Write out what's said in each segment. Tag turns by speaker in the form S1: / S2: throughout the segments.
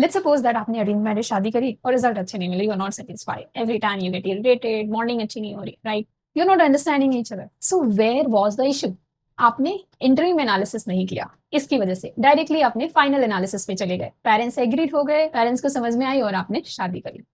S1: Let's suppose that आपने arrange marriage शादी करी और रिजल्ट अच्छे नहीं मिले, you are not satisfied, every time you get irritated, bonding अच्छी नहीं हो रही, right? You are not understanding each other. So where was the issue? आपने इंटरव्यू एनालिसिस नहीं किया, इसकी वजह से डायरेक्टली आपने फाइनल एनालिसिस पे चले गए, पेरेंट्स एग्रीड हो गए, पेरेंट्स को समझ में आई और आपने शादी करी।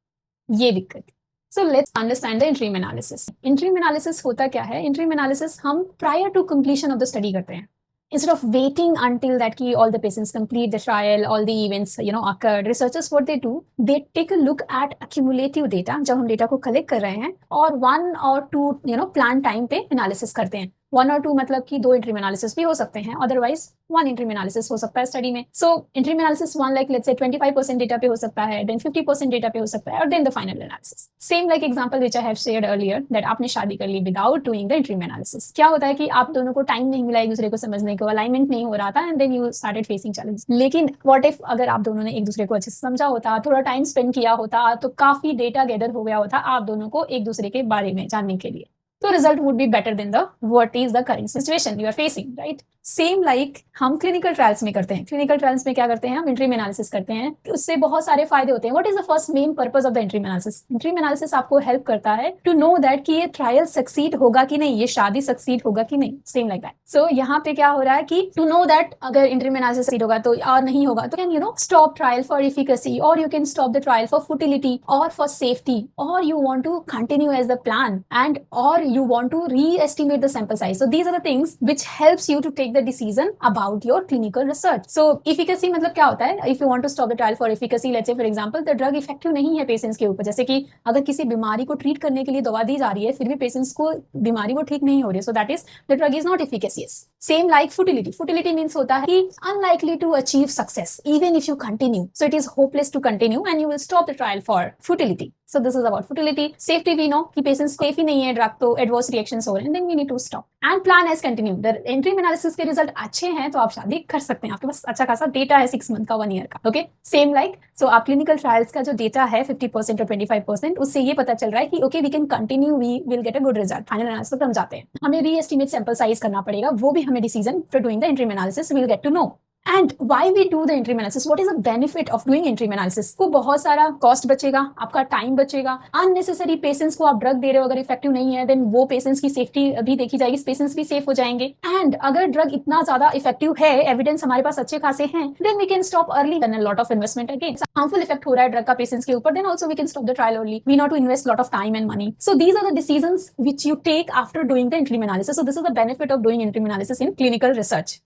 S1: ये दिक्कत। So let's understand the interview analysis. Interview analysis होता क्या है? इंटरव्यू एनालिसिस हम prior to completion of the study करते हैं। Instead of waiting until that key all the patients complete the trial, all the events occurred, researchers what they do, they take a look at accumulative data। जब हम data को collect कर रहे हैं और 1 or 2 plan time पे analysis करते हैं। 1 or 2 मतलब कि 2 इंटरव्यू एनालिसिस भी हो सकते हैं, अदरवाइज 1 इंटरव्यू एनालिसिस हो सकता है स्टडी में। So interview analysis 1 like let's say 25% data पे हो सकता है, देन 50% डेटा पे हो सकता है, और then the final analysis. Same like example which I have shared earlier, that आपने शादी कर ली without doing the interview analysis. क्या होता है कि आप दोनों को टाइम नहीं मिला एक दूसरे को समझने को, अलाइनमेंट नहीं हो रहा था, and then you started facing challenge. लेकिन व्हाट इफ अगर आप दोनों ने एक दूसरे को अच्छे से समझा होता, थोड़ा टाइम स्पेंड किया होता, तो काफी डेटा गैदर हो गया होता आप दोनों को एक दूसरे के बारे में जानने के लिए। तो result would be better than the what is the current situation you are facing, right? Same like हम क्लिनिकल ट्रायल्स में करते हैं। क्लिनिकल ट्रायल्स में क्या करते हैं? हम इंटरव्यू एनालिसिस करते हैं, उससे बहुत सारे फायदे होते हैं। What is the first main purpose of the interview analysis? Interview analysis आपको हेल्प करता है टू नो दैट कि ये ट्रायल सक्सीड होगा कि नहीं, ये शादी सक्सीड होगा कि नहीं, सेम लाइक दैट। सो यहाँ पे क्या हो रहा है कि टू नो दैट अगर इंटरव्यू एनालिसिस सक्सीड होगा तो और नहीं होगा तो can stop trial for efficacy, और you can stop the trial for fertility और फॉर सेफ्टी, और you want to continue as the plan, and or you want to re-estimate the sample size. So these are the things which helps you to take the decision about your clinical research. So efficacy मतलब क्या होता है? If you want to stop the trial for efficacy, let's say for example the drug effective नहीं है patients के ऊपर, जैसे कि अगर किसी बीमारी को ट्रीट करने के लिए दवा दी जा रही है फिर भी पेशेंट्स को बीमारी वो ठीक नहीं हो रही है, so that is the drug is not efficacious. Same like futility. Futility means होता है कि unlikely to achieve success even if you continue. So it is hopeless to continue and you will stop the trial for futility. So this is about futility. Safety we know कि patients safe ही नहीं है drug, तो adverse reactions हो रहे हैं, then we need to stop and plan as continue. The interview analysis के result अच्छे हैं तो आप शादी कर सकते हैं, आपके पास अच्छा खासा डेटा है 6 मंथ का, 1 ईयर का। ओके, सेम लाइक सो आप क्लिनिकल ट्रायल्स का जो डेटा है 50% और 25%, उससे ये पता चल रहा है कि okay we can continue, we will get a good result. Final analysis तक हम जाते हैं, हमें री एस्टिमेट सैंपल साइज करना पड़ेगा, वो भी हमें decision for doing the interview analysis will get to know. And why we do the interview analysis, what is the benefit of doing interview analysis? को बहुत सारा कॉस्ट बचेगा, आपका टाइम बचेगा, अननेसेसरी पेशेंट्स को आप ड्रग दे रहे हो अगर इफेक्टिव नहीं है देन वो पेशेंट्स की सेफ्टी भी देखी जाएगी, पेशेंट्स भी सेफ हो जाएंगे। एंड अगर ड्रग इतना ज्यादा इफेक्टिव है, एविडेंस हमारे पास अच्छे खासे हैं, then we can stop early then a lot of investment again. Harmful effect हो रहा है ड्रग का पेशेंट्स के ऊपर, then also we can stop the trial early, we not to invest lot of time and money. So these are the decisions which you take after doing the interview analysis. So this is the benefit of doing interview analysis in clinical research.